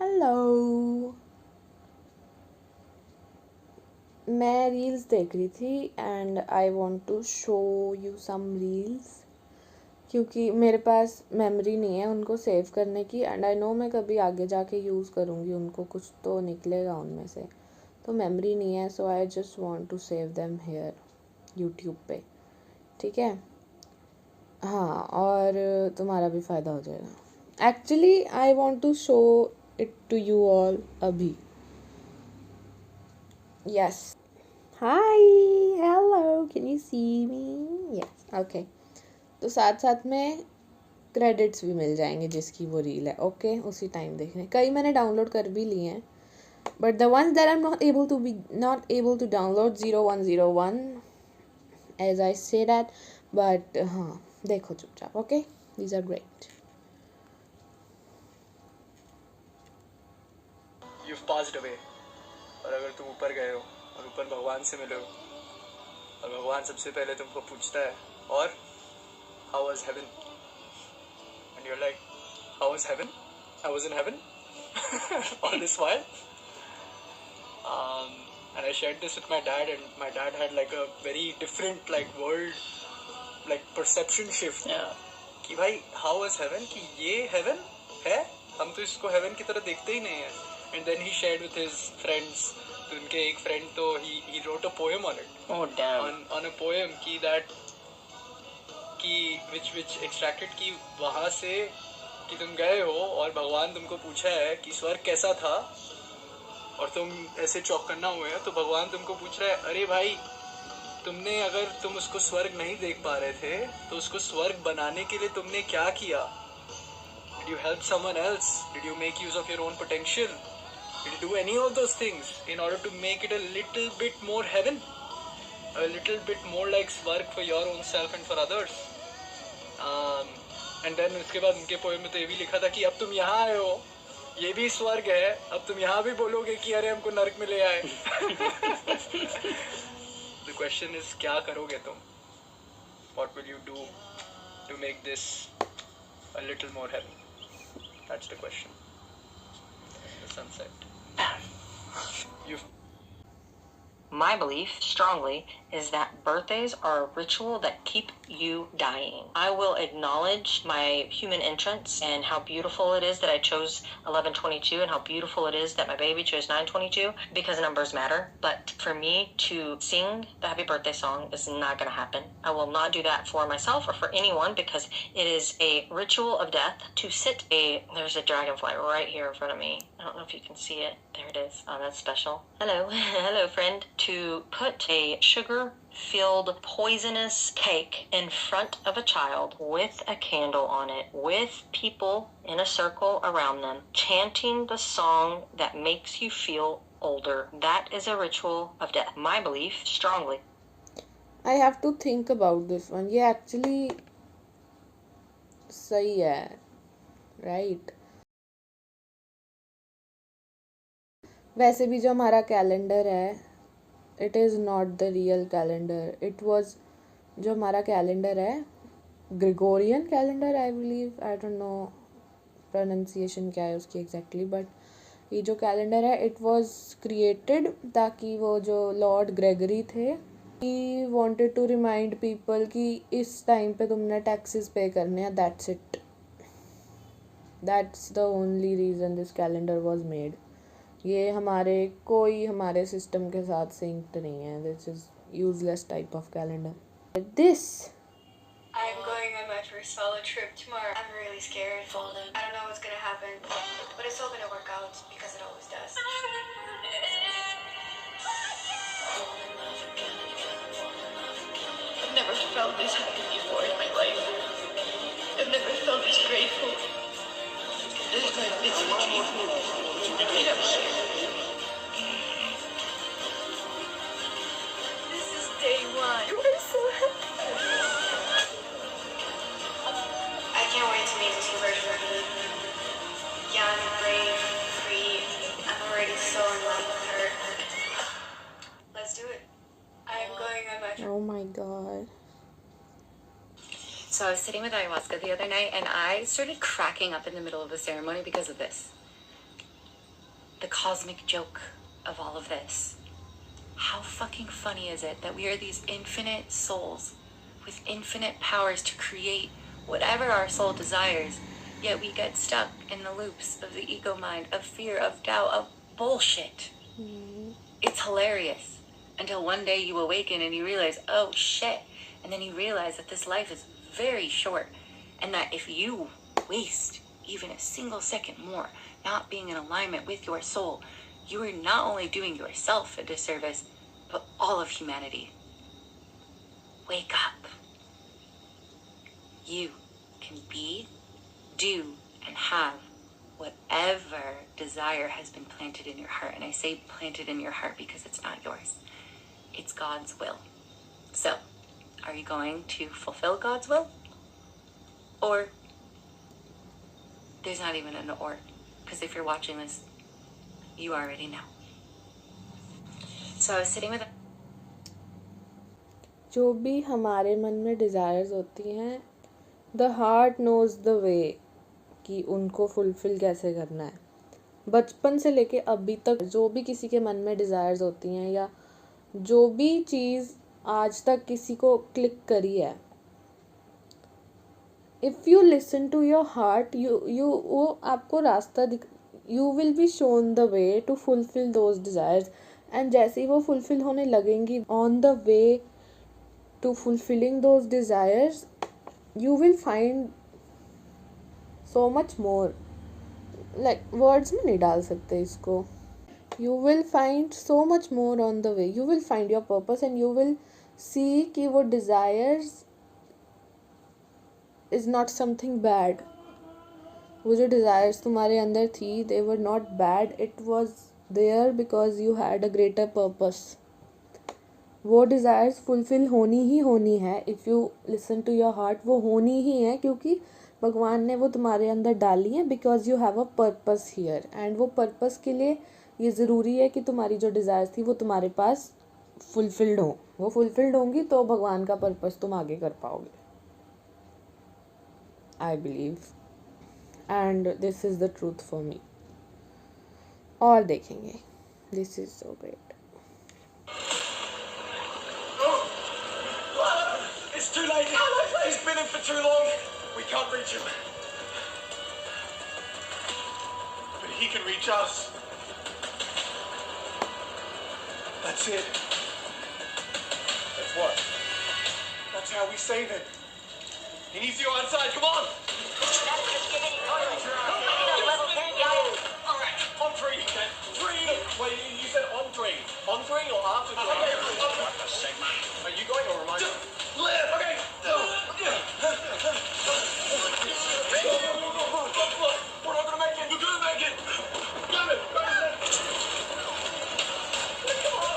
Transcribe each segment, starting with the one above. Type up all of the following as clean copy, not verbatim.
Hello. मैं reels देख रही थी and I want to show you some reels क्योंकि मेरे पास मेमोरी नहीं है उनको सेव करने की एंड आई नो मैं कभी आगे जाके यूज़ करूँगी उनको, कुछ तो निकलेगा उनमें से, तो मेमोरी नहीं है, so I just want to save them here YouTube पे। ठीक है, हाँ, और तुम्हारा भी फ़ायदा हो जाएगा। Actually I want to show it to you all अभी। Yes, hi, hello, can you see me? Yes, okay. तो साथ साथ में क्रेडिट्स भी मिल जाएंगे जिसकी वो रील है। ओके, उसी टाइम देखने। कई मैंने डाउनलोड कर भी लिए हैं, but the ones that I'm not able to download 0101 as I say that, but हाँ, देखो चुपचाप। Okay, these are great. You've passed away. और अगर तुम ऊपर गए हो और ऊपर भगवान से मिले हो और भगवान सबसे पहले तुमको पूछता है और how was heaven? And you're like, how was heaven? I was in heaven all this while. And I shared this with my dad, and my dad had like a very different world perception shift. Yeah. कि भाई how was heaven? कि ये heaven है, हम तो इसको heaven की तरह देखते ही नहीं है. And then he shared with his friends. तो उनके एक friend तो he wrote a poem on it. Oh damn. On a poem कि which extracted कि वहाँ से कि तुम गए हो और भगवान तुमको पूछा है कि स्वर्ग कैसा था और तुम ऐसे चौकन्ना हुए हो, तो भगवान तुमको पूछ रहा है, अरे भाई तुमने, अगर तुम उसको स्वर्ग नहीं देख पा रहे थे तो उसको स्वर्ग बनाने के लिए तुमने क्या किया? Did you help someone else? Did you make use of your own potential? Did you do any of those things in order to make it a little bit more heaven? A little bit more like स्वर्ग for your own self and for others? And then उसके बाद उनके poem में तो ये भी लिखा था कि अब तुम यहाँ आए हो, ये भी स्वर्ग है, अब तुम यहाँ भी बोलोगे कि अरे हमको नरक में ले आए. The question is, क्या करोगे तुम? What will you do to make this a little more heaven? That's the question. The sunset. My belief, strongly, is that birthdays are a ritual that keep you dying. I will acknowledge my human entrance and how beautiful it is that I chose 1122 and how beautiful it is that my baby chose 922 because numbers matter. But for me to sing the happy birthday song is not going to happen. I will not do that for myself or for anyone because it is a ritual of death to there's a dragonfly right here in front of me. I don't know if you can see it. There it is. Oh, that's special. Hello. Hello, friend. To put a sugar-filled poisonous cake in front of a child with a candle on it, with people in a circle around them, chanting the song that makes you feel older. That is a ritual of death. My belief, strongly. I have to think about this one. ये actually सही है, right? वैसे भी जो हमारा calendar है, it is not the real calendar. It was, जो हमारा कैलेंडर है, Gregorian calendar, I believe, I don't no pronunciation क्या है उसकी एग्जैक्टली, बट ये जो कैलेंडर है, इट वॉज क्रिएटेड ताकि वो जो लॉर्ड ग्रेगरी थे, he wanted to remind people कि इस टाइम पे तुमने टैक्सेस पे करने हैं. That's it. That's the only reason this calendar was made. ये हमारे सिस्टम के साथ सिंक्ड नहीं है. This is useless type of calendar. This I'm going on my first solo trip tomorrow. I'm really scared. I don't know what's gonna happen, but it's all gonna work out because it always does. I've never felt this happy before in my life. I've never felt this grateful. This is my biggest achievement. And I'm scared. This is day one. We're so happy. I can't wait to meet this new version of me. Young, brave, free. I'm already so in love with her. Let's do it. I am going on my trip. oh my god. So I was sitting with ayahuasca the other night and I started cracking up in the middle of the ceremony because of this. the cosmic joke of all of this. How fucking funny is it that we are these infinite souls with infinite powers to create whatever our soul desires, yet we get stuck in the loops of the ego mind, of fear, of doubt, of bullshit. It's hilarious until one day you awaken and you realize, oh shit, and then you realize that this life is very short, and that if you waste even a single second more not being in alignment with your soul, you are not only doing yourself a disservice, but all of humanity. Wake up. You can be, do, and have whatever desire has been planted in your heart. And I say planted in your heart because it's not yours. It's God's will. So, are you going to fulfill God's will? Or, there's not even an or, because if you're watching this, you already know. So I was sitting with जो भी हमारे मन में desires होती हैं, the heart nose the way कि उनको fulfil कैसे करना है. बचपन से लेके अभी तक जो भी किसी के मन में डिज़ायर्स होती हैं या जो भी चीज़ आज तक किसी को क्लिक करी है, if you listen to your heart, you वो आपको रास्ता you will be shown the way to fulfil those desires. And जैसे ही वो फुलफ़िल होने लगेंगी, on the way to fulfilling those desires, you will find so much more. Like words में नहीं डाल सकते इसको. You will find so much more on the way. You will find your purpose and you will see कि वो desires is not something bad. वो जो desires तुम्हारे अंदर थी, they were not bad. It was there because you had a greater purpose. वो desires fulfil होनी ही होनी है. If you listen to your heart, वो होनी ही है क्योंकि भगवान ने वो तुम्हारे अंदर डाली है. Because you have a purpose here. And वो पर्पस के लिए ये ज़रूरी है कि तुम्हारी जो डिज़ायर्स थी वो तुम्हारे पास फुलफ़िल्ड हो. वो फुलफ़िल्ड होंगी तो भगवान का पर्पस तुम आगे कर पाओगे. I believe and this is the truth for me. और देखेंगे. This is so great. It's too late. He's been in for too long. We can't reach him. But he can reach us. That's it. That's what? That's how we save him. He needs to go outside. Come on. All right. On three. Okay. Three. Wait, you said on three. On three or after three? Are you going or am I going? Live. Okay. We're not gonna make it. We're gonna make it. Grab it. Grab it. Come on.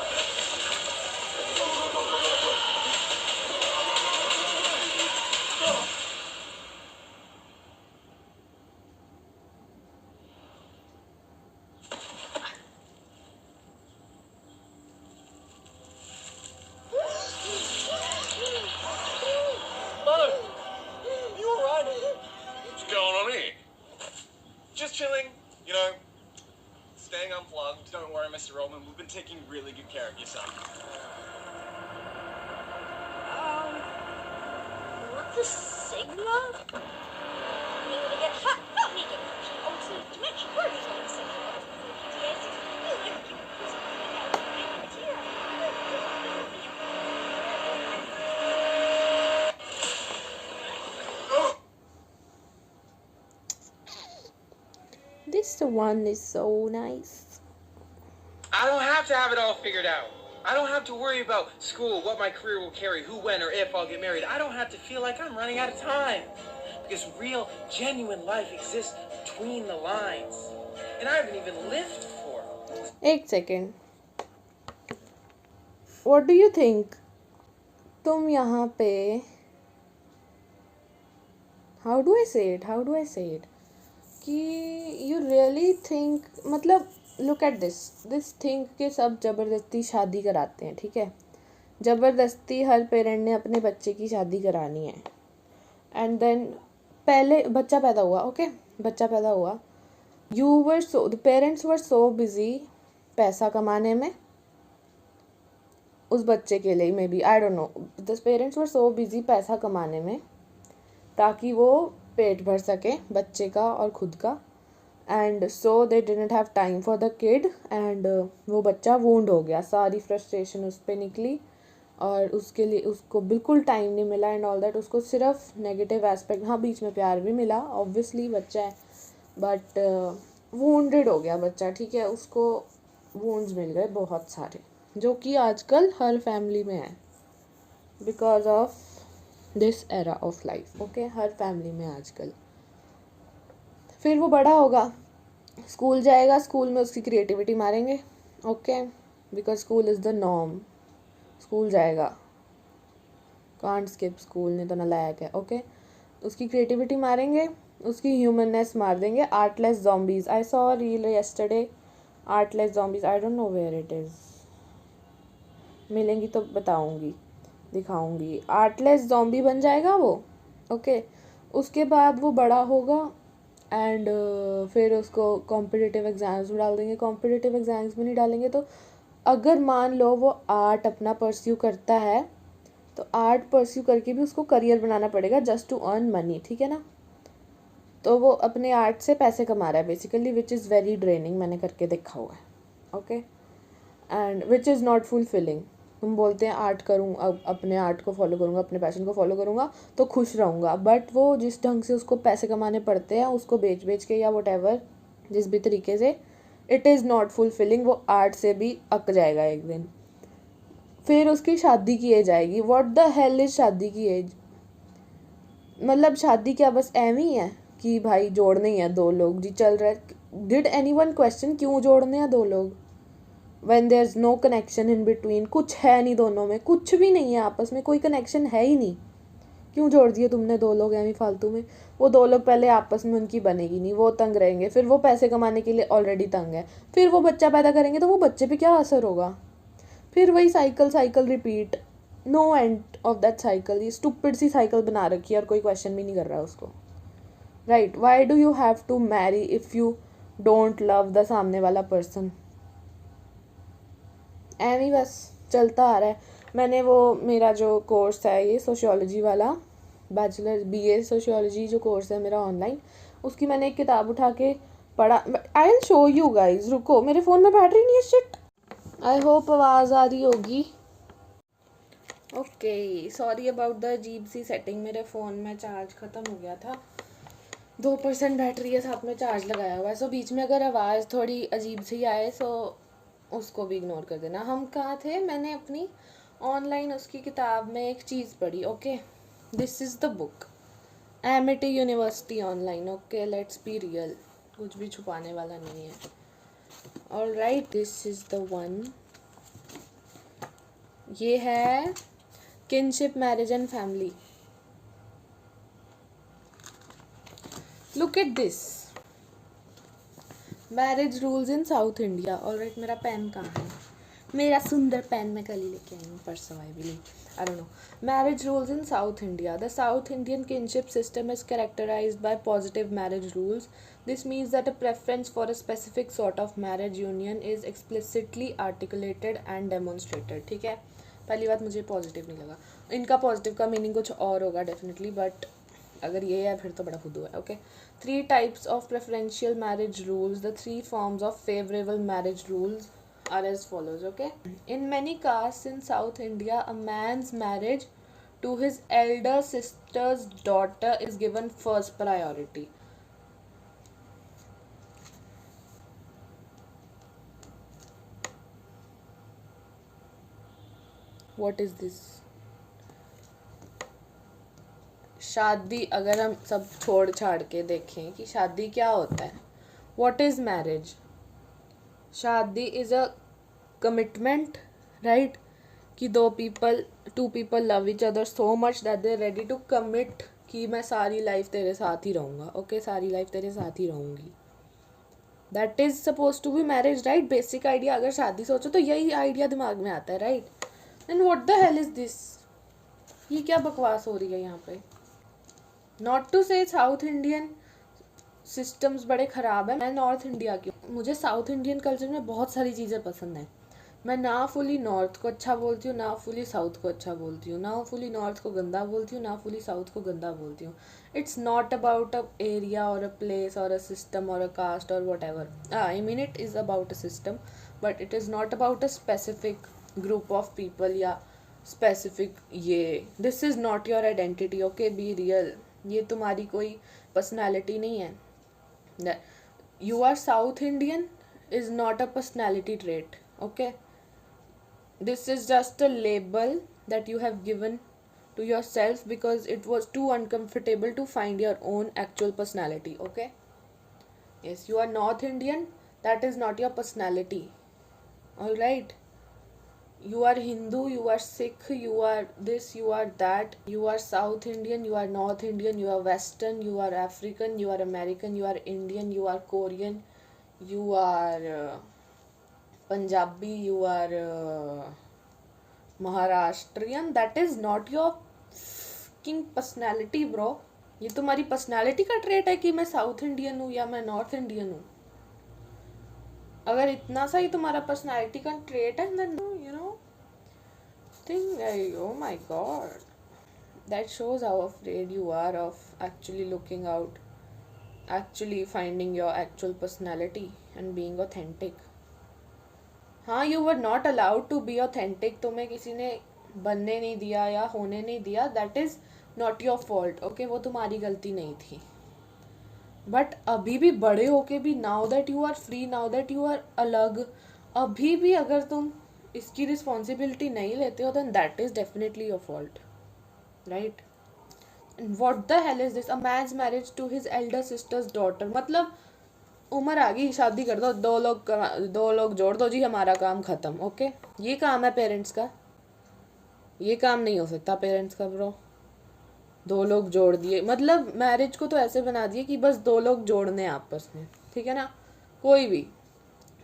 Don't worry, Mr. Rollman. We've been taking really good care of your son. What the Sigma? Being able to get fat, not naked. Alternate dimension. Where is all the Sigma? This one is so nice. I don't have to have it all figured out. I don't have to worry about school, what my career will carry, who, when, or if I'll get married. I don't have to feel like I'm running out of time. Because real, genuine life exists between the lines. And I haven't even lived for. एक second. What do you think? तुम यहाँ पे how do I say it? कि you really think, मतलब look at this thing कि सब ज़बरदस्ती शादी कराते हैं. ठीक है, ज़बरदस्ती हर पेरेंट ने अपने बच्चे की शादी करानी है. एंड देन पहले बच्चा पैदा हुआ. ओके, बच्चा पैदा हुआ. The parents were so busy पैसा कमाने में, उस बच्चे के लिए may be, I don't no, the parents were so busy पैसा कमाने में ताकि वो पेट भर सके बच्चे का और खुद का, and so they didn't have time for the kid, and वो बच्चा वूंड हो गया, सारी फ्रस्ट्रेशन उस पर निकली और उसके लिए उसको बिल्कुल टाइम नहीं मिला एंड ऑल दैट, उसको सिर्फ नेगेटिव एस्पेक्ट, हाँ बीच में प्यार भी मिला ऑब्वियसली, बच्चा है, बट वूंडेड हो गया बच्चा, ठीक है, उसको वूंड्स मिल गए बहुत सारे, जो कि आजकल हर फैमिली में है because of this era of life, okay, her family में आजकल। फिर वो बड़ा होगा, स्कूल जाएगा, स्कूल में उसकी क्रिएटिविटी मारेंगे, okay, because school is the norm, school जाएगा, कांट स्किप स्कूल, नहीं तो नालायक है, ओके, उसकी क्रिएटिविटी मारेंगे, उसकी ह्यूमननेस मार देंगे, artless zombies, I saw reel yesterday, artless zombies, I don't know where it is, मिलेंगी तो बताऊंगी, दिखाऊंगी, आर्टलेस ज़ॉम्बी बन जाएगा वो, ओके, उसके बाद वो बड़ा होगा एंड फिर उसको कॉम्पिटिटिव एग्ज़ाम्स में डाल देंगे, कॉम्पिटिटिव एग्ज़ाम्स में नहीं डालेंगे तो अगर मान लो वो आर्ट अपना परस्यू करता है तो आर्ट परस्यू करके भी उसको करियर बनाना पड़ेगा जस्ट टू अर्न मनी, ठीक है ना, तो वो अपने आर्ट से पैसे कमा रहा है basically, which is very draining, मैंने करके देखा हुआ है, okay, and which is not fulfilling. तुम बोलते हैं आर्ट करूँ, अब अपने आर्ट को फॉलो करूँगा, अपने पैशन को फॉलो करूँगा तो खुश रहूँगा, बट वो जिस ढंग से उसको पैसे कमाने पड़ते हैं उसको बेच के या वट जिस भी तरीके से, इट इज़ नॉट फुलफिलिंग, वो आर्ट से भी अक जाएगा एक दिन। फिर उसकी शादी की एज आएगी, व्हाट द हेल इज शादी की एज, मतलब शादी क्या बस एवं ही है कि भाई जोड़ने ही है दो लोग जी, चल रहा है, डिड एनीवन क्वेश्चन क्यों जोड़ने हैं दो लोग, when there is no connection in between, कुछ है नहीं दोनों में, कुछ भी नहीं है आपस में, कोई कनेक्शन है ही नहीं, क्यों जोड़ दिए तुमने दो लोग एवं फालतू में, वो दो लोग पहले आपस में उनकी बनेगी नहीं, वो तंग रहेंगे, फिर वो पैसे कमाने के लिए ऑलरेडी तंग है, फिर वो बच्चा पैदा करेंगे तो वो बच्चे पे क्या असर होगा, फिर वही cycle repeat, no end of that cycle, ये स्टूपिड सी साइकिल बना रखी है और कोई क्वेश्चन भी नहीं कर रहा है उसको, right, why do you have to marry if you don't love the सामने वाला पर्सन, एवं बस चलता आ रहा है। मैंने वो मेरा जो कोर्स है ये सोशियोलॉजी वाला, बैचलर BA सोशियोलॉजी जो कोर्स है मेरा ऑनलाइन, उसकी मैंने एक किताब उठा के पढ़ा, I will show you guys, रुको मेरे फ़ोन में बैटरी नहीं है, शिट, आई होप आवाज़ आ रही होगी, ओके, सॉरी अबाउट द अजीब सी सेटिंग, मेरे फ़ोन में चार्ज ख़त्म हो गया था, 2% बैटरी है, साथ में चार्ज लगाया हुआ है, सो बीच में अगर आवाज़ थोड़ी अजीब सी आए सो उसको भी इग्नोर कर देना। हम कहाँ थे, मैंने अपनी ऑनलाइन उसकी किताब में एक चीज़ पढ़ी, okay, this is the book, Amity university online, okay, let's be real, कुछ भी छुपाने वाला नहीं है, all right, this is the one, ये है kinship marriage and family, look at this, marriage rules in South India, alright, मेरा pen कहाँ है, मेरा सुंदर पेन मैं कल ही लेके आई हूँ, परसों आई भी नहीं, I don't know, marriage rules in South India, the South Indian kinship system is characterized by positive marriage rules, this means that a preference for a specific sort of marriage union is explicitly articulated and demonstrated, ठीक है, पहली बात मुझे positive नहीं लगा, इनका positive का meaning कुछ और होगा डेफिनेटली, बट अगर ये है फिर तो बड़ा खुद हुआ है, okay, 3 types of preferential marriage rules, the 3 forms of favorable marriage rules are as follows, okay, in many castes in South India, a man's marriage to his elder sister's daughter is given first priority, what is this, शादी, अगर हम सब छोड़ छाड़ के देखें कि शादी क्या होता है, व्हाट इज़ मैरिज, शादी इज़ अ कमिटमेंट, राइट, कि two people love each other so much that they ready to commit कि मैं सारी लाइफ तेरे साथ ही रहूँगा, ओके, सारी लाइफ तेरे साथ ही रहूँगी, that is suppose to be marriage, right, basic idea, अगर शादी सोचो तो यही आइडिया दिमाग में आता है, right, then what the hell is this, ये क्या बकवास हो रही है यहाँ पे, not to say South Indian systems बड़े ख़राब हैं। मैं नॉर्थ इंडिया की हूँ, मुझे साउथ इंडियन कल्चर में बहुत सारी चीज़ें पसंद हैं। मैं ना फुली नॉर्थ को अच्छा बोलती हूँ, ना फुली साउथ को अच्छा बोलती हूँ, ना फुली नॉर्थ को गंदा बोलती हूँ, ना फुली साउथ को गंदा बोलती हूँ। It's not about a area और अ प्लेस और अ सिस्टम और अ कास्ट और what ever. I mean it is about a system, but it is not about a specific group of people या specific ये. This is not your identity, okay? Be real. ये तुम्हारी कोई personality नहीं है. You are South Indian is not a personality trait, okay? This is just a label that you have given to yourself because it was too uncomfortable to find your own actual personality, okay? Yes, you are North Indian, that is not your personality. Alright? You are Hindu, you are Sikh, you are this, you are that, you are South Indian, you are North Indian, you are Western, you are African, you are American, you are Indian, you are Korean, you are Punjabi, you are Maharashtrian. That is not your fucking personality, bro. ये तुम्हारी personality का trait है कि मैं south Indian हूँ या मैं north Indian हूँ. अगर इतना सा ही तुम्हारा पर्सनालिटी का ट्रेट है, then you know think, oh my god, that shows how afraid you are of actually looking out, actually finding your actual personality and being authentic. हाँ, you were not allowed to be authentic. तुम्हें किसी ने बनने नहीं दिया या होने नहीं दिया. That is not your fault, okay? वो तुम्हारी गलती नहीं थी. बट अभी भी बड़े होके भी, now that you are free, now that you are अलग, अभी भी अगर तुम इसकी रिस्पॉन्सिबिलिटी नहीं लेते हो, then that is definitely your fault, right? What the hell is this? A man's marriage to his elder sister's daughter. मतलब उम्र आ गई, शादी कर दो, दो लोग जोड़ दो जी, हमारा काम खत्म, ओके? ये काम है पेरेंट्स का, ये काम नहीं हो सकता पेरेंट्स का ब्रो. दो लोग जोड़ दिए, मतलब मैरिज को तो ऐसे बना दिए कि बस दो लोग जोड़ने आपस में, ठीक है ना? कोई भी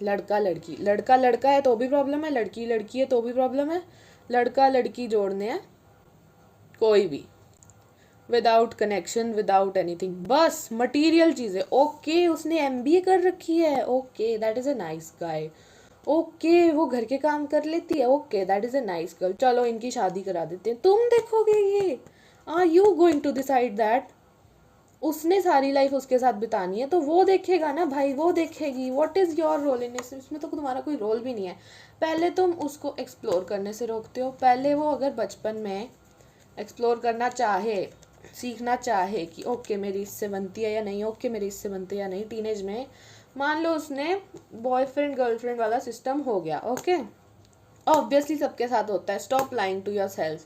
लड़का लड़की, लड़का लड़का है तो भी प्रॉब्लम है, लड़की लड़की है तो भी प्रॉब्लम है. लड़का लड़की जोड़ने हैं कोई भी, विदाउट कनेक्शन, विदाउट एनीथिंग, बस मटीरियल चीज़ें. ओके, उसने MBA कर रखी है, okay, that is a nice guy. Okay, वो घर के काम कर लेती है, okay, that is a nice girl. चलो इनकी शादी करा देते हैं. तुम देखोगे ये? Are you going to decide that? उसने सारी लाइफ उसके साथ बितानी है तो वो देखेगा ना भाई, वो देखेगी. What is your role in this? इसमें तो तुम्हारा कोई रोल भी नहीं है. पहले तुम उसको एक्सप्लोर करने से रोकते हो. पहले वो अगर बचपन में एक्सप्लोर करना चाहे, सीखना चाहे कि ओके मेरी इससे बनती है या नहीं, ओके मेरी इससे बनती है या नहीं. टीनेज में मान लो उसने बॉयफ्रेंड गर्लफ्रेंड वाला सिस्टम हो गया, ओके, ऑब्वियसली सबके साथ होता है. Stop lying to yourself,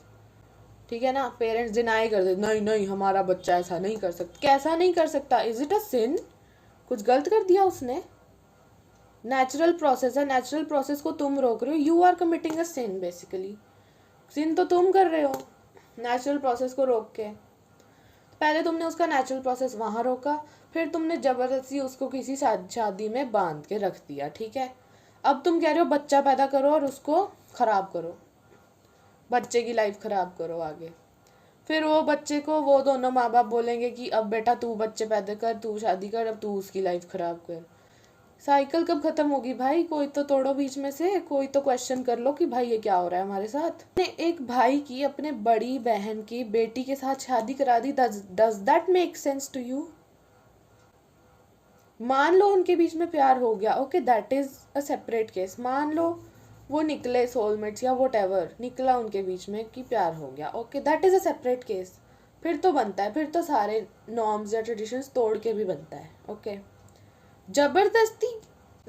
ठीक है ना? पेरेंट्स डिनाई कर दे, नहीं नहीं हमारा बच्चा ऐसा नहीं कर सकता. कैसा नहीं कर सकता? Is it a sin? कुछ गलत कर दिया उसने? नेचुरल प्रोसेस है, नेचुरल प्रोसेस को तुम रोक रहे हो. You are committing a sin basically. Sin तो तुम कर रहे हो नेचुरल प्रोसेस को रोक के. पहले तुमने उसका नेचुरल प्रोसेस वहाँ रोका, फिर तुमने ज़बरदस्ती उसको किसी शादी में बांध के रख दिया, ठीक है? अब तुम कह रहे हो बच्चा पैदा करो और उसको ख़राब करो, बच्चे की लाइफ ख़राब करो आगे. फिर वो बच्चे को वो दोनों माँ बाप बोलेंगे कि अब बेटा तू बच्चे पैदा कर, तू शादी कर, अब तू उसकी लाइफ ख़राब कर. साइकिल कब ख़त्म होगी भाई? कोई तो तोड़ो बीच में से, कोई तो क्वेश्चन कर लो कि भाई ये क्या हो रहा है हमारे साथ. एक भाई की अपने बड़ी बहन की बेटी के साथ शादी करा दी. Does that make sense to you? मान लो उनके बीच में प्यार हो गया, okay, that is a separate case. मान लो वो निकले सोलमेट्स या वट एवर, निकला उनके बीच में कि प्यार हो गया, okay, that is a separate case. फिर तो बनता है, फिर तो सारे नॉर्म्स या ट्रेडिशंस तोड़ के भी बनता है, ओके.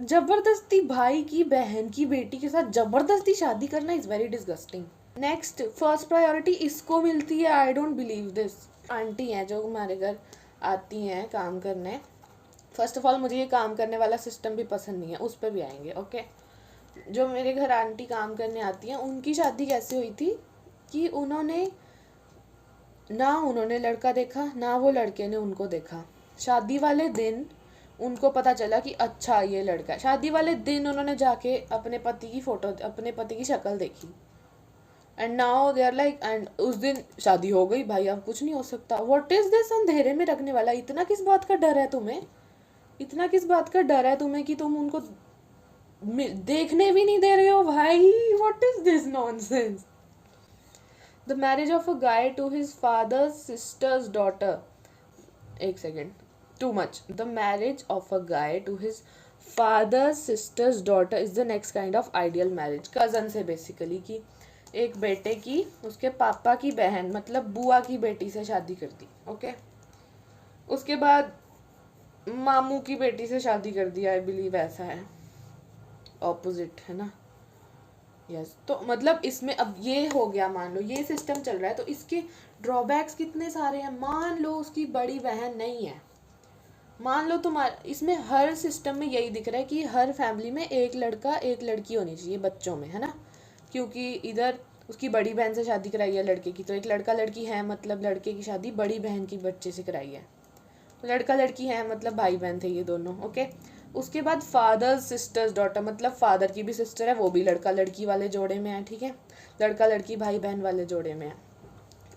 जबरदस्ती भाई की बहन की बेटी के साथ जबरदस्ती शादी करना is very disgusting. Next, first priority इसको मिलती है. I don't believe this. Aunty हैं जो हमारे घर आती हैं काम करने. फर्स्ट ऑफ ऑल मुझे ये काम करने वाला सिस्टम भी पसंद नहीं है, उस पर भी आएंगे, ओके. जो मेरे घर आंटी काम करने आती हैं, उनकी शादी कैसे हुई थी कि उन्होंने लड़का देखा, ना वो लड़के ने उनको देखा. शादी वाले दिन उनको पता चला कि अच्छा ये लड़का है. शादी वाले दिन उन्होंने जाके अपने पति की फ़ोटो, अपने पति की शक्ल देखी, and now they are like, and उस दिन शादी हो गई भाई, अब कुछ नहीं हो सकता. What is this? अंधेरे में रखने वाला. इतना किस बात का डर है तुम्हें? इतना किस बात का डर है तुम्हें कि तुम उनको देखने भी नहीं दे रहे हो भाई? What is this nonsense? The marriage of a guy to his father's sister's daughter, एक second, too much. The marriage of a guy to his father sister's daughter is the next kind of ideal marriage. Cousin से basically, कि एक बेटे की उसके पापा की बहन मतलब बुआ की बेटी से शादी कर दी. ओके, उसके बाद मामू की बेटी से शादी कर दी. आई बिलीव ऐसा है, ऑपोजिट है ना. यस, तो मतलब इसमें अब ये हो गया, मान लो ये सिस्टम चल रहा है, तो इसके ड्रॉबैक्स कितने सारे हैं. मान लो उसकी बड़ी बहन नहीं है, मान लो तुम्हारा, इसमें हर सिस्टम में यही दिख रहा है कि हर फैमिली में एक लड़का एक लड़की होनी चाहिए बच्चों में, है ना. क्योंकि इधर उसकी बड़ी बहन से शादी कराई है लड़के की, तो एक लड़का लड़की है मतलब लड़के की शादी बड़ी बहन की बच्चे से कराई है. तो लड़का लड़की है मतलब भाई बहन थे ये दोनों. ओके, उसके बाद फादर्स सिस्टर्स डॉटर मतलब फादर की भी सिस्टर है, वो भी लड़का लड़की वाले जोड़े में है. ठीक है, लड़का लड़की भाई बहन वाले जोड़े में है.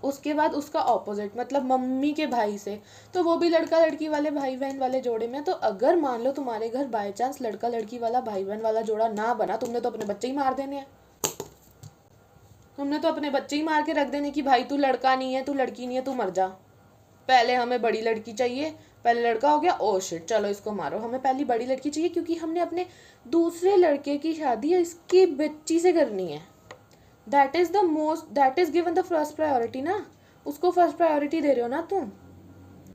उसके बाद उसका ऑपोजिट मतलब मम्मी के भाई से, तो वो भी लड़का लड़की वाले भाई बहन वाले जोड़े में. तो अगर मान लो तुम्हारे घर बाय चांस लड़का लड़की वाला भाई बहन वाला जोड़ा ना बना, तुमने तो अपने बच्चे ही मार देने हैं. तुमने तो अपने बच्चे ही मार के रख देने कि भाई तू लड़का नहीं है, तू लड़की नहीं है, तू मर जा. पहले हमें बड़ी लड़की चाहिए, पहले लड़का हो गया, ओ शिट चलो इसको मारो. हमें पहली बड़ी लड़की चाहिए क्योंकि हमने अपने दूसरे लड़के की शादी इसकी बच्ची से करनी है. That is the most, that is given the first priority ना. उसको फर्स्ट प्रायोरिटी दे रहे हो ना तुम.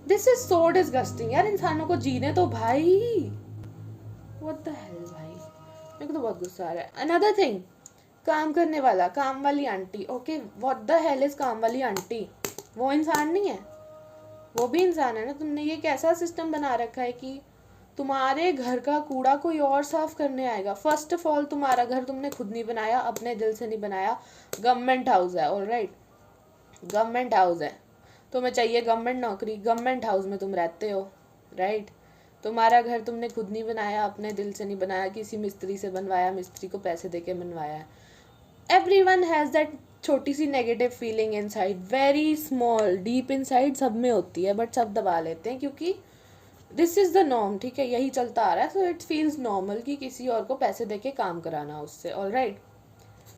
दिस इज सो डिस्गस्टिंग यार. इंसानों को जीने तो भाई, व्हाट द हेल भाई, मेरे को तो बहुत गुस्सा आ रहा है. अनदर थिंग, काम करने वाला, काम वाली aunty. Okay, what the hell is काम वाली आंटी? वो इंसान नहीं है? वो भी इंसान है ना. तुमने ये कैसा सिस्टम बना रखा है कि तुम्हारे घर का कूड़ा कोई और साफ करने आएगा. फर्स्ट ऑफ ऑल तुम्हारा घर तुमने खुद नहीं बनाया, अपने दिल से नहीं बनाया. गवर्नमेंट हाउस है, ऑलराइट, गवर्नमेंट हाउस है, तुम्हें चाहिए गवर्नमेंट नौकरी, गवर्नमेंट हाउस में तुम रहते हो, राइट. तुम्हारा घर तुमने खुद नहीं बनाया, अपने दिल से नहीं बनाया, किसी मिस्त्री से बनवाया, मिस्त्री को पैसे देके बनवाया. एवरीवन हैज़ दैट छोटी सी negative feeling inside, very small, deep inside सब में होती है, बट सब दबा लेते हैं क्योंकि दिस इज़ द नॉर्म. ठीक है, यही चलता आ रहा है. सो इट फील्स नॉर्मल कि किसी और को पैसे देके काम कराना उससे, ऑलराइट.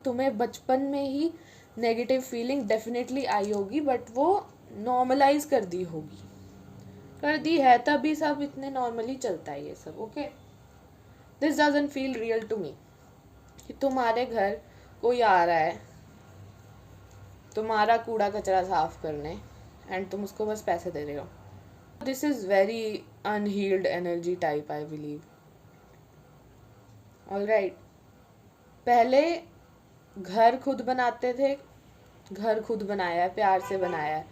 तुम्हें बचपन में ही नेगेटिव फीलिंग डेफिनेटली आई होगी, बट वो नॉर्मलाइज कर दी होगी, कर दी है, तभी सब इतने नॉर्मली चलता है ये सब. Okay, this doesn't feel real to me कि तुम्हारे घर कोई आ रहा है तुम्हारा कूड़ा कचरा साफ करने एंड तुम उसको बस पैसे दे रहे हो. This is very unhealed energy type, I believe. Alright, पहले घर खुद बनाते थे, घर खुद बनाया है, प्यार से बनाया है,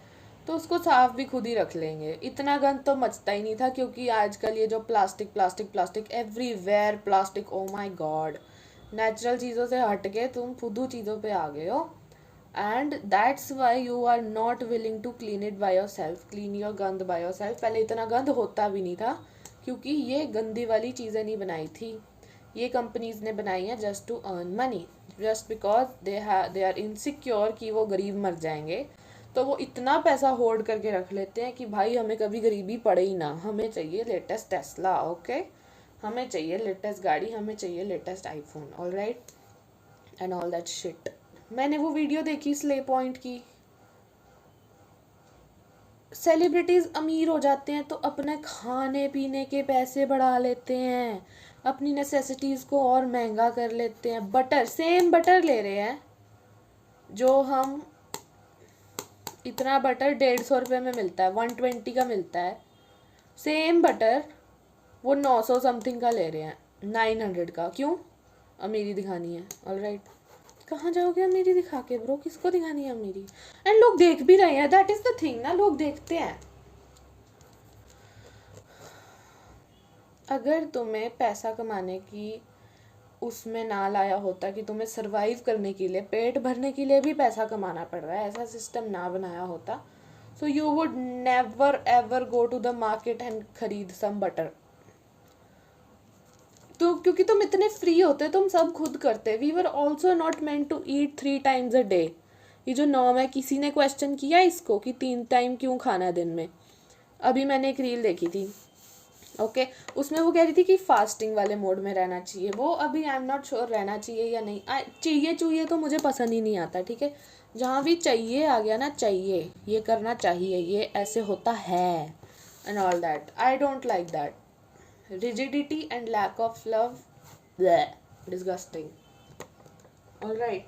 तो उसको साफ भी खुद ही रख लेंगे. इतना गंद तो मचता ही नहीं था क्योंकि आजकल ये जो plastic plastic plastic everywhere plastic, oh my God. Natural चीज़ों से हट के तुम फुदू चीज़ों पे आ गए हो. And that's why you are not willing to clean it by yourself, clean your गंद बाय योर सेल्फ. पहले इतना गंद होता भी नहीं था क्योंकि ये गंदी वाली चीज़ें नहीं बनाई थी, ये कंपनीज ने बनाई हैं just to earn money, just because they are insecure कि वो गरीब मर जाएंगे. तो वो इतना पैसा होल्ड करके रख लेते हैं कि भाई हमें कभी गरीबी पड़े ही ना. हमें चाहिए लेटेस्ट टेस्ला, ओके, हमें चाहिए लेटेस्ट गाड़ी, हमें चाहिए latest iPhone, alright, and all that shit. मैंने वो वीडियो देखी स्ले पॉइंट की. सेलिब्रिटीज़ अमीर हो जाते हैं तो अपने खाने पीने के पैसे बढ़ा लेते हैं, अपनी नेसेसिटीज़ को और महंगा कर लेते हैं. बटर, सेम बटर ले रहे हैं जो हम, इतना बटर 150 रुपये में मिलता है, 120 का मिलता है. सेम बटर वो 900 समथिंग का ले रहे हैं, 900 का. क्यों? अमीरी दिखानी है, ऑलराइट. कहाँ जाओगे अमीरी दिखा के ब्रो? किसको दिखानी है अमीरी? एंड लोग देख भी रहे हैं, दैट इज द थिंग ना, लोग देखते हैं. अगर तुम्हें पैसा कमाने की उसमें ना लाया होता कि तुम्हें सरवाइव करने के लिए, पेट भरने के लिए भी पैसा कमाना पड़ रहा है, ऐसा सिस्टम ना बनाया होता, so you would never ever go to the market and खरीद सम बटर. तो क्योंकि तुम इतने फ्री होते, तुम सब खुद करते. We were also not meant to eat 3 times a day. ये जो नॉर्म है, किसी ने क्वेश्चन किया इसको कि 3 टाइम क्यों खाना दिन में? अभी मैंने एक रील देखी थी, ओके उसमें वो कह रही थी कि फास्टिंग वाले मोड में रहना चाहिए, वो अभी आई एम नॉट श्योर रहना चाहिए या नहीं। चाहिए तो मुझे पसंद ही नहीं आता, ठीक है। जहाँ भी चाहिए आ गया ना, चाहिए ये करना चाहिए, ये ऐसे होता है and all that, I don't like that. Rigidity and lack of love, disgusting. Alright,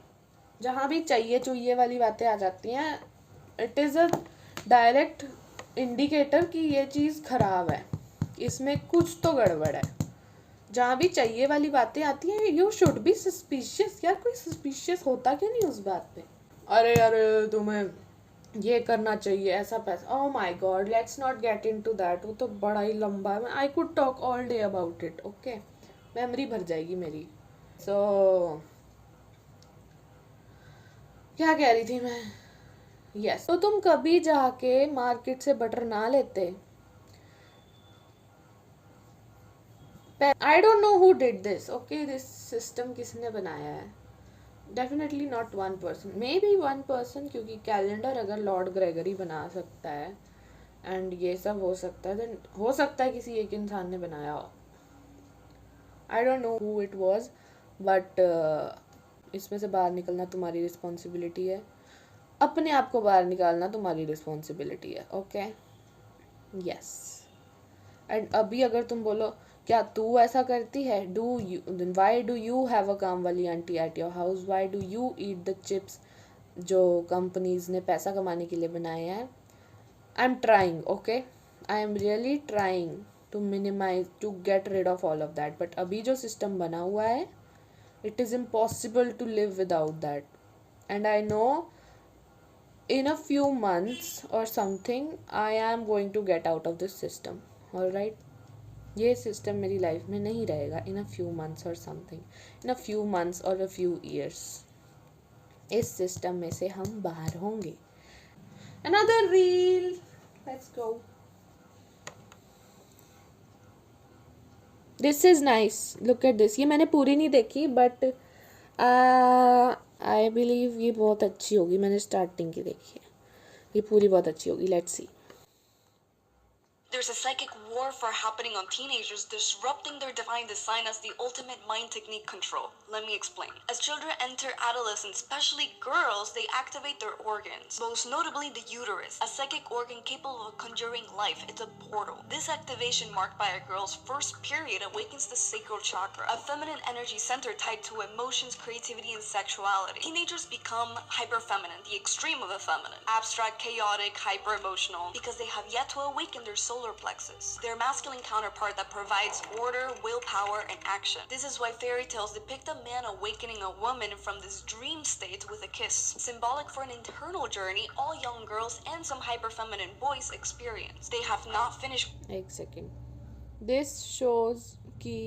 जहाँ भी चाहिए वाली बातें आ जाती हैं, it is a direct indicator कि ये चीज़ खराब है, इसमें कुछ तो गड़बड़ है। जहाँ भी चाहिए वाली बातें आती हैं, यू शुड बी सस्पिशियस। यार कोई सस्पिशियस होता क्यों नहीं उस बात पे? अरे अरे तुम्हें ये करना चाहिए, ऐसा पैसा, oh my God, let's not get into that, वो तो बड़ा ही लंबा है। I could talk all day about it, okay, memory भर जाएगी मेरी। सो क्या कह रही थी मैं? यस, तो तुम कभी जाके मार्केट से बटर ना लेते? आई don't know who did this, okay, this system किसने बनाया है? Definitely not one person, may be one person, क्योंकि कैलेंडर अगर लॉर्ड ग्रेगरी बना सकता है एंड ये सब हो सकता है, देन हो सकता है किसी एक इंसान ने बनाया हो। आई don't know who it was, but इसमें से बाहर निकलना तुम्हारी रिस्पॉन्सिबिलिटी है, अपने आप को बाहर निकालना तुम्हारी रिस्पॉन्सिबिलिटी है, ओके। यस, एंड अभी अगर तुम बोलो क्या तू ऐसा करती है, do you, why do you have a काम वाली aunty at your house, why do you eat the chips जो कंपनीज ने पैसा कमाने के लिए बनाए हैं? I am trying, okay, I am really trying to minimize, to get rid of all of that, but अभी जो सिस्टम बना हुआ है, it is impossible to live without that, and I know in a few months or something I am going to get out of this system, all right? ये system मेरी life में नहीं रहेगा in a few months or something, in a few months or a few years इस system में से हम बाहर होंगे। another reel, let's go, this is nice, look at this। ये मैंने पूरी नहीं देखी बट आई बिलीव ये बहुत अच्छी होगी, मैंने स्टार्टिंग की देखी है, ये पूरी बहुत अच्छी होगी, let's see. There's a psychic warfare happening on teenagers, disrupting their divine design as the ultimate mind technique control. Let me explain. As children enter adolescence, especially girls, they activate their organs, most notably the uterus, a psychic organ capable of conjuring life. It's a portal. This activation, marked by a girl's first period, awakens the sacral chakra, a feminine energy center tied to emotions, creativity, and sexuality. Teenagers become hyper-feminine, the extreme of a feminine, abstract, chaotic, hyper-emotional, because they have yet to awaken their solar plexus, their masculine counterpart that provides order, willpower, and action. This is why fairy tales depict a man awakening a woman from this dream state with a kiss, symbolic for an internal journey all young girls and some hyper-feminine boys experience. They have not finished. एक second, this shows कि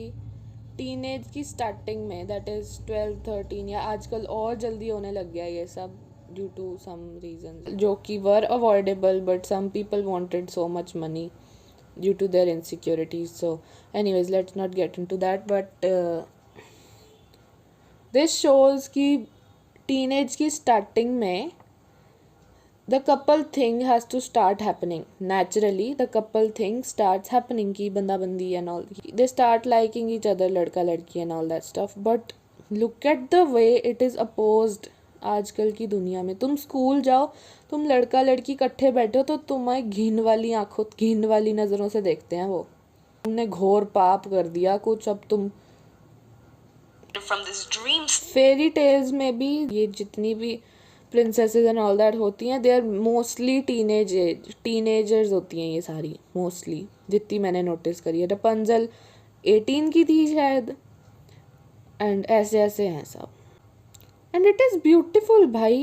teenage की starting में, that is 12-13, या आजकल और जल्दी होने लग गया ये सब ड्यू टू सम रीजन जो कि were avoidable, but some people wanted so much money due to their insecurities. So anyways, let's not get into that, but this shows कि teenage की starting में the couple thing has to start happening naturally. The couple thing starts happening कि बंदा बंदी and all, they start liking each other, लड़का लड़की and all that stuff, but look at the way it is opposed आजकल की दुनिया में। तुम स्कूल जाओ, तुम लड़का लड़की इकट्ठे बैठो तो तुम्हें घिन वाली आंखों, घिन वाली नज़रों से देखते हैं वो, तुमने घोर पाप कर दिया कुछ। अब तुम From this dream fairy tales में भी ये जितनी भी प्रिंसेसेस एंड ऑल दैट होती हैं, दे आर मोस्टली टीनेजर्स होती हैं ये सारी, मोस्टली जितनी मैंने नोटिस करी है। रपंजल 18 की थी शायद, एंड ऐसे ऐसे हैं सब, and it is beautiful bhai.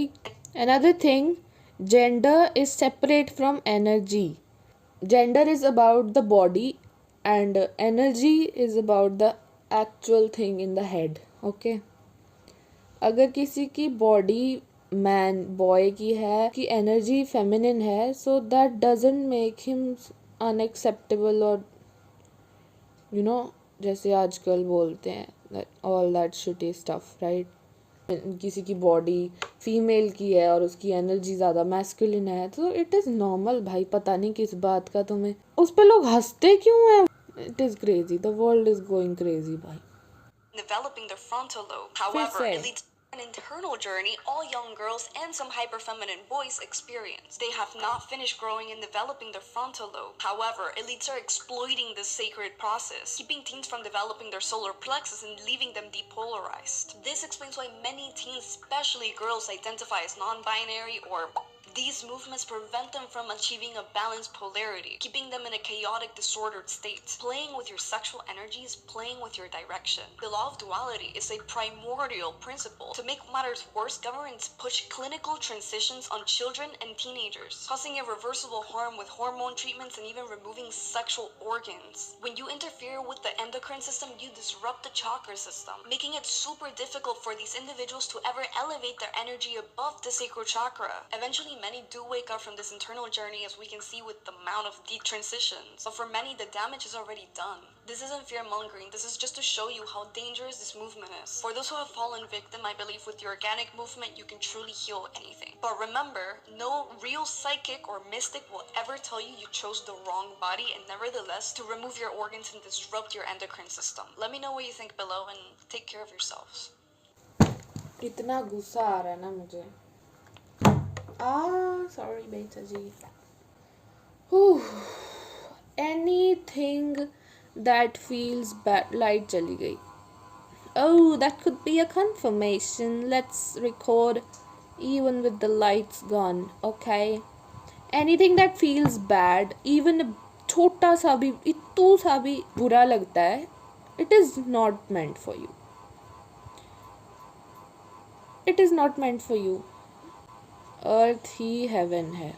Another thing, gender is separate from energy. Gender is about the body and energy is about the actual thing in the head, okay? अगर किसी की body man boy की है, की energy feminine है, so that doesn't make him unacceptable or you know जैसे आजकल बोलते हैं all that shitty stuff, right? किसी की बॉडी फीमेल की है और उसकी एनर्जी ज़्यादा मैस्कुलिन है, तो इट इज़ नॉर्मल भाई। पता नहीं किस बात का तुम्हें, उस पर लोग हंसते क्यों हैं? It is crazy. The world is going crazy, bhai. Developing their frontal lobe. Fiर However, से it leads to an internal journey all young girls and some hyperfeminine boys experience. They have not finished growing and developing their frontal lobe. However, elites are exploiting this sacred process, keeping teens from developing their solar plexus and leaving them depolarized. This explains why many teens, especially girls, identify as non-binary, or these movements prevent them from achieving a balanced polarity, keeping them in a chaotic, disordered state. Playing with your sexual energies, playing with your direction. The law of duality is a primordial principle. To make matters worse, governments push clinical transitions on children and teenagers, causing irreversible harm with hormone treatments and even removing sexual organs. When you interfere with the endocrine system, you disrupt the chakra system, making it super difficult for these individuals to ever elevate their energy above the sacral chakra. Eventually, many do wake up from this internal journey, as we can see with the amount of deep transitions. But for many, the damage is already done. This isn't fear-mongering. This is just to show you how dangerous this movement is. For those who have fallen victim, I believe with the organic movement, you can truly heal anything. But remember, no real psychic or mystic will ever tell you you chose the wrong body, and nevertheless, to remove your organs and disrupt your endocrine system. Let me know what you think below, and take care of yourselves. इतना गुस्सा आ रहा है ना मुझे. Sorry बेटा जी. Anything that feels bad. Light चली गई. Oh, that could be a confirmation. Let's record even with the lights gone. Okay. Anything that feels bad, even छोटा सा भी, इतू सा भी बुरा लगता है, it is not meant for you. It is not meant for you. Earth ही heaven है.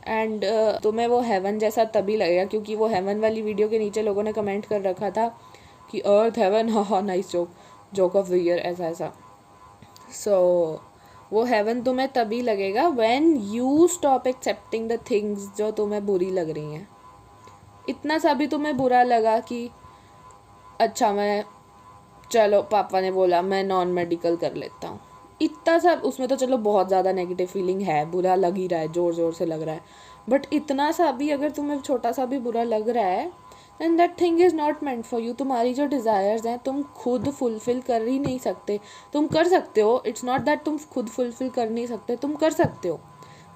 एंड तुम्हें वो हेवन जैसा तभी लगेगा क्योंकि वो हेवन वाली वीडियो के नीचे लोगों ने कमेंट कर रखा था कि अर्थ हेवन, हाँ nice joke of the year, ऐसा. सो वो हेवन तुम्हें तभी लगेगा when you stop accepting the things जो तुम्हें बुरी लग रही हैं. इतना सा भी तुम्हें बुरा लगा कि अच्छा मैं, चलो पापा ने बोला मैं नॉन मेडिकल कर लेता हूँ, इतना सा, उसमें तो चलो बहुत ज़्यादा नेगेटिव फीलिंग है, बुरा लग ही रहा है, ज़ोर से लग रहा है, बट इतना सा भी अगर तुम्हें छोटा सा भी बुरा लग रहा है, then that thing is not meant for you. तुम्हारी जो डिज़ायर्स हैं तुम खुद फुलफ़िल कर ही नहीं सकते. तुम कर सकते हो, इट्स नॉट दैट तुम खुद फुलफ़िल कर नहीं सकते, तुम कर सकते हो,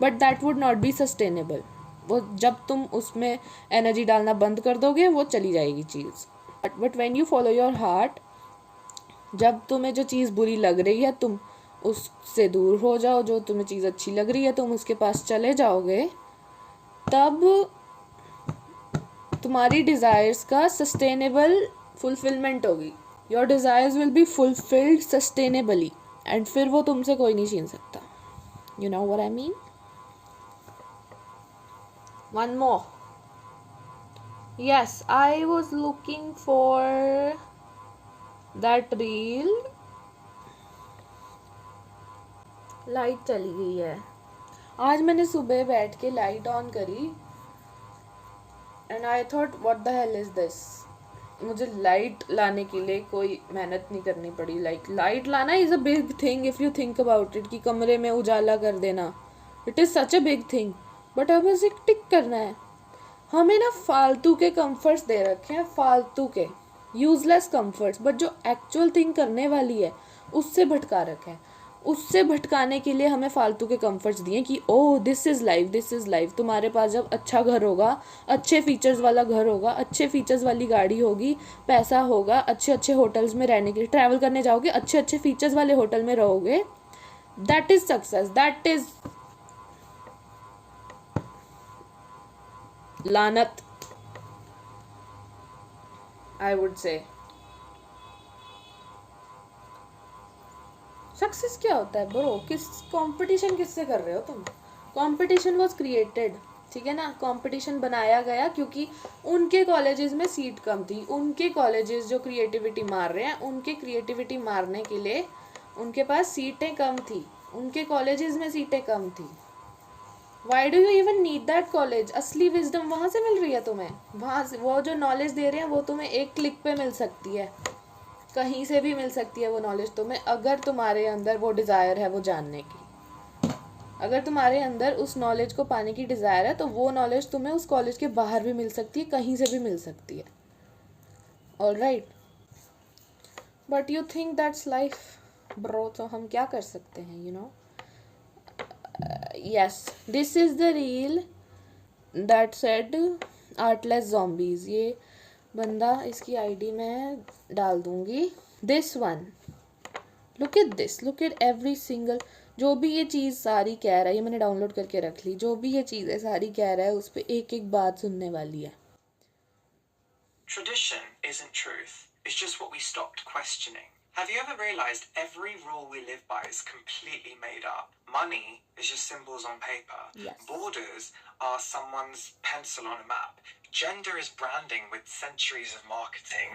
but that would not be sustainable. वो जब तुम उसमें एनर्जी डालना बंद कर दोगे वो चली जाएगी चीज़. But when you follow your heart, जब तुम्हें जो चीज़ बुरी लग रही है तुम उससे दूर हो जाओ, जो तुम्हें चीज़ अच्छी लग रही है तुम उसके पास चले जाओगे, तब तुम्हारी डिज़ायर्स का सस्टेनेबल फुलफिलमेंट होगी. Your desires will be fulfilled sustainably, and फिर वो तुमसे कोई नहीं छीन सकता. You know what I mean. One more. Yes, I was looking for that reel. Light चली गई है. आज मैंने सुबह बैठ के लाइट ऑन करी and I thought what the hell is this. मुझे लाइट लाने के लिए कोई मेहनत नहीं करनी पड़ी. लाइट लाना is a big thing if you think about it, कि कमरे में उजाला कर देना, it is such a big thing. But अब इसे टिक करना है. हमें ना फालतू के कंफर्ट्स दे रखे हैं, फालतू के यूजलेस कंफर्ट्स, बट जो एक्चुअल थिंग करने वाली है उससे भटका रखे हैं. उससे भटकाने के लिए हमें फालतू के कंफर्ट्स दिए कि oh this is life, this is life. तुम्हारे पास जब अच्छा घर होगा, अच्छे फीचर्स वाला घर होगा, अच्छे फीचर्स वाली गाड़ी होगी, पैसा होगा, अच्छे अच्छे होटल्स में रहने के लिए ट्रैवल करने जाओगे, अच्छे अच्छे फीचर्स वाले होटल में रहोगे, that is success, that is लानत, आई वुड से. सक्सेस क्या होता है ब्रो? किस कंपटीशन किससे कर रहे हो तुम? कंपटीशन वाज क्रिएटेड, ठीक है ना. कंपटीशन बनाया गया क्योंकि उनके कॉलेजेस में सीट कम थी. उनके कॉलेजेस जो क्रिएटिविटी मार रहे हैं, उनके क्रिएटिविटी मारने के लिए उनके पास सीटें कम थी. उनके कॉलेजेस में सीटें कम थी. Y do you even need that college? असली विजडम वहाँ से मिल रही है तुम्हें. वहाँ से वो जो नॉलेज दे रहे हैं वो तुम्हें एक क्लिक पे मिल सकती है. कहीं से भी मिल सकती है वो नॉलेज तुम्हें, अगर तुम्हारे अंदर वो डिज़ायर है वो जानने की. अगर तुम्हारे अंदर उस नॉलेज को पाने की डिज़ायर है तो वो नॉलेज तुम्हें उस कॉलेज के बाहर भी मिल सकती है, कहीं से भी मिल सकती है. All right, but you think that's life bro. तो हम क्या कर सकते हैं, you know. Yes, this is the reel that said artless zombies. ये बंदा, इसकी आईडी मैं डाल दूंगी. This one, look at this, look at every single. जो भी ये चीज़ सारी कह रहा है, ये मैंने डाउनलोड करके रख ली. जो भी ये चीज़ें सारी कह रहा है उस पर एक एक बात सुनने वाली है. Tradition isn't truth, it's just what we stopped questioning. Have you ever realized every rule we live by is completely made up? Money is just symbols on paper. Yes. Borders are someone's pencil on a map. Gender is branding with centuries of marketing.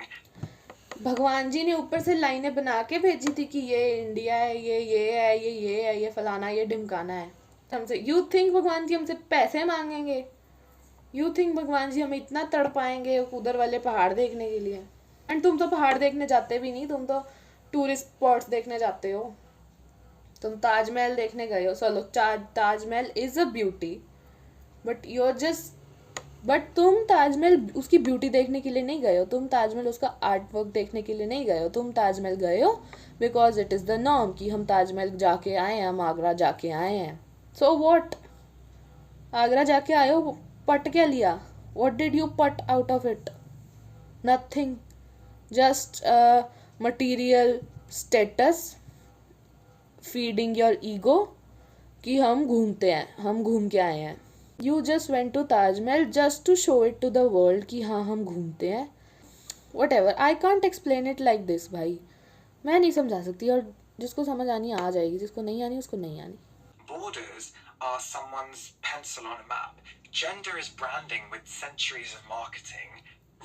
भगवान जी ने ऊपर से लाइनें बना के भेजी थी कि ये इंडिया है, ये है, ये है, ये फलाना, ये ढिमकाना है. हमसे यू थिंक भगवान जी हमसे पैसे मांगेंगे? यू थिंक भगवान जी हमें इतना तड़पाएंगे उधर वाले पहाड़ देखने के लिए? एंड तुम तो पहाड़ देखने जाते भी नहीं, तुम तो टूरिस्ट स्पॉट्स देखने जाते हो. तुम ताजमहल देखने गए हो. चलो, Taj Mahal is a beauty, but तुम ताजमहल उसकी ब्यूटी देखने के लिए नहीं गए हो. तुम ताजमहल उसका आर्ट वर्क देखने के लिए नहीं गए हो. तुम ताजमहल गए हो because it is the norm कि हम ताजमहल जाके आए हैं, हम आगरा जाके आए हैं. So what? आगरा जाके आए हो, पट क्या लिया? वॉट डिड यू पट out of it? Nothing. Just material status, feeding your ego कि हम घूमते हैं, हम घूम के आए हैं. You just went to Taj Mahal just to show it to the world कि हाँ हम घूमते हैं. Whatever, I can't explain it like this भाई. मैं नहीं समझा सकती, और जिसको समझ आनी आ जाएगी, जिसको नहीं आनी उसको नहीं आनी. Borders are someone's pencil on a map. Gender is branding with centuries of marketing.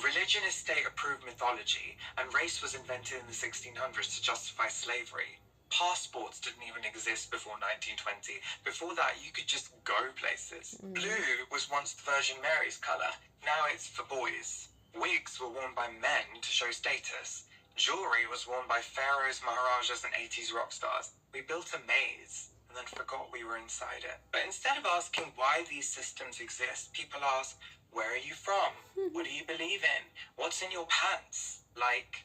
Religion is state-approved mythology, and race was invented in the 1600s to justify slavery. Passports didn't even exist before 1920. Before that, you could just go places. Blue was once the Virgin Mary's colour. Now it's for boys. Wigs were worn by men to show status. Jewelry was worn by pharaohs, maharajas, and 80s rock stars. We built a maze and then forgot we were inside it. But instead of asking why these systems exist, people ask, where are you from? What do you believe in? What's in your pants? Like,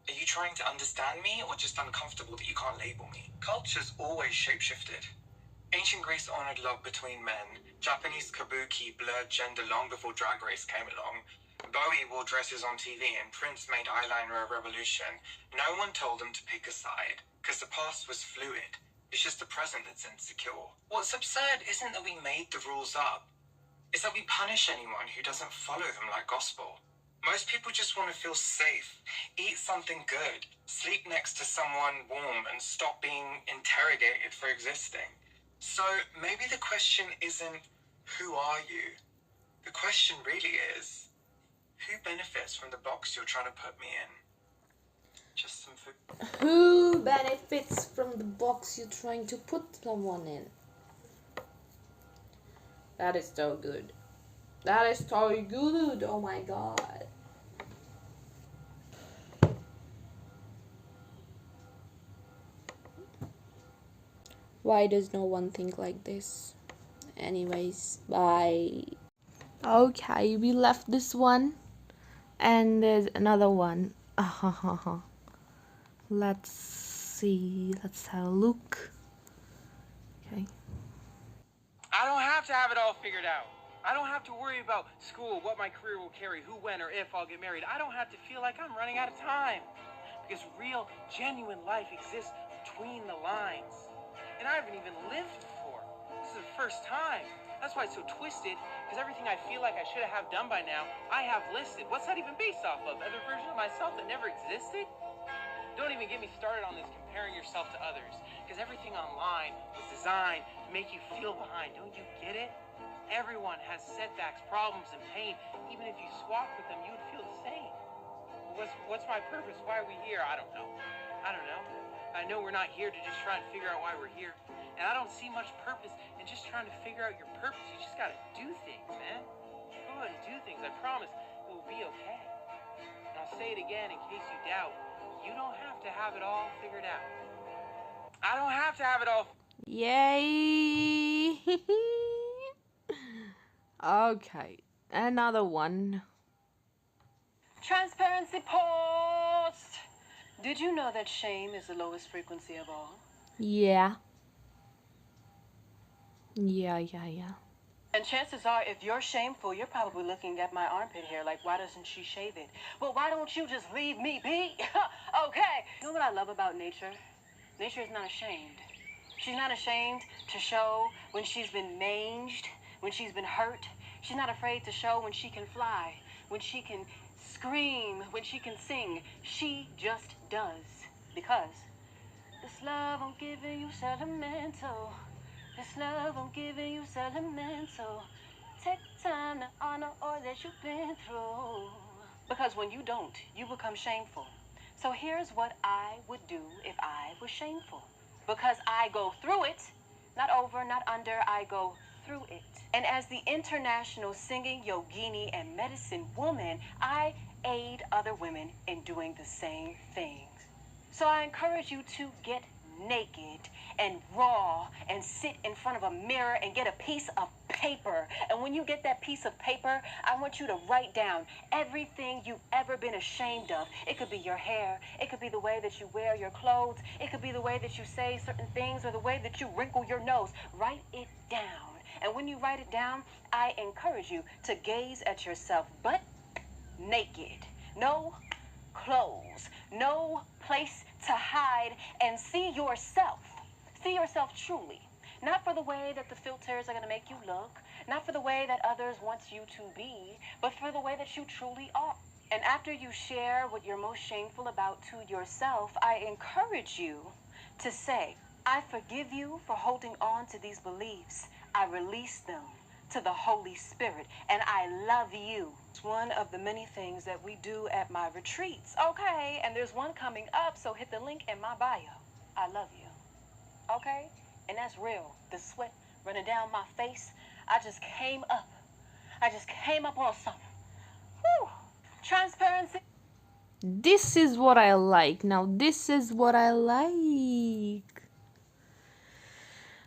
are you trying to understand me or just uncomfortable that you can't label me? Culture's always shapeshifted. Ancient Greece honored love between men. Japanese kabuki blurred gender long before Drag Race came along. Bowie wore dresses on TV and Prince made eyeliner a revolution. No one told them to pick a side, because the past was fluid. It's just the present that's insecure. What's absurd isn't that we made the rules up. It's that we punish anyone who doesn't follow them like gospel. Most people just want to feel safe, eat something good, sleep next to someone warm, and stop being interrogated for existing. So maybe the question isn't, who are you? The question really is, who benefits from the box you're trying to put me in? Just some food. Who benefits from the box you're trying to put someone in? That is so good. That is so good. Oh my god. Why does no one think like this? Anyways, bye. Okay, we left this one, and there's another one. Let's see. Let's have a look. Okay. I don't have to have it all figured out. I don't have to worry about school, what my career will carry, who, when, or if I'll get married. I don't have to feel like I'm running out of time. Because real, genuine life exists between the lines. And I haven't even lived before. This is the first time. That's why it's so twisted, because everything I feel like I should have done by now, I have listed. What's that even based off of? Other version of myself that never existed? Don't even get me started on this comparing yourself to others, because everything online was designed to make you feel behind. Don't you get it? Everyone has setbacks, problems, and pain. Even if you swap with them, you would feel the same. What's my purpose? Why are we here? I don't know. I know we're not here to just try and figure out why we're here. And I don't see much purpose in just trying to figure out your purpose. You just gotta do things, man. Go ahead and do things. I promise it will be okay. And I'll say it again in case you doubt. You don't have to have it all figured out. I don't have to have it all. Yay! Okay, another one. Transparency post! Did you know that shame is the lowest frequency of all? Yeah. Yeah. And chances are, if you're shameful, you're probably looking at my armpit hair like, why doesn't she shave it? Well, why don't you just leave me be? Okay. You know what I love about nature? Nature is not ashamed. She's not ashamed to show when she's been manged, when she's been hurt. She's not afraid to show when she can fly, when she can scream, when she can sing. She just does. Because this love I'm giving you sentimental. This love I'm giving you sentimental. Take time to honor all that you've been through. Because when you don't, you become shameful. So here's what I would do if I was shameful. Because I go through it, not over, not under, I go through it. And as the international singing yogini and medicine woman, I aid other women in doing the same things. So I encourage you to get naked and raw and sit in front of a mirror and get a piece of paper. And when you get that piece of paper, I want you to write down everything you've ever been ashamed of. It could be your hair. It could be the way that you wear your clothes. It could be the way that you say certain things or the way that you wrinkle your nose. Write it down. And when you write it down, I encourage you to gaze at yourself butt naked. No clothes. No place to hide, and see yourself. See yourself truly. Not for the way that the filters are going to make you look, not for the way that others want you to be, but for the way that you truly are. And after you share what you're most shameful about to yourself, I encourage you to say, I forgive you for holding on to these beliefs. I release them to the Holy Spirit, and I love you. It's one of the many things that we do at my retreats. Okay, and there's one coming up, so hit the link in my bio. I love you. Okay? And that's real. The sweat running down my face. I just came up on something. Whew. Transparency. This is what I like. Now, this is what I like.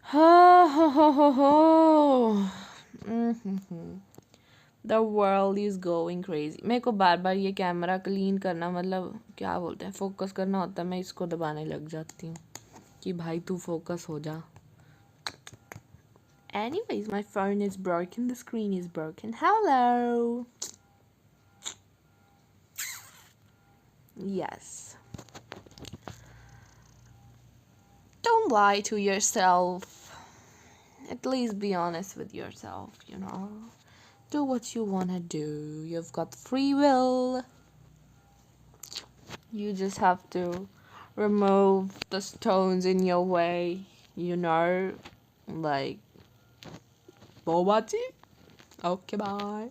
Ho, ho, ho, ho, ho. The world is going crazy. मेरे को बार बार ये camera clean करना, मतलब क्या बोलते हैं, focus करना होता है, मैं इसको दबाने लग जाती हूँ कि भाई तू फोकस हो जा. Anyways, my phone is broken, the screen is broken. Hello. Yes. Don't lie to yourself. At least be honest with yourself, you know. Do what you want to do. You've got free will. You just have to remove the stones in your way, you know. Like, Bobati? Okay, bye.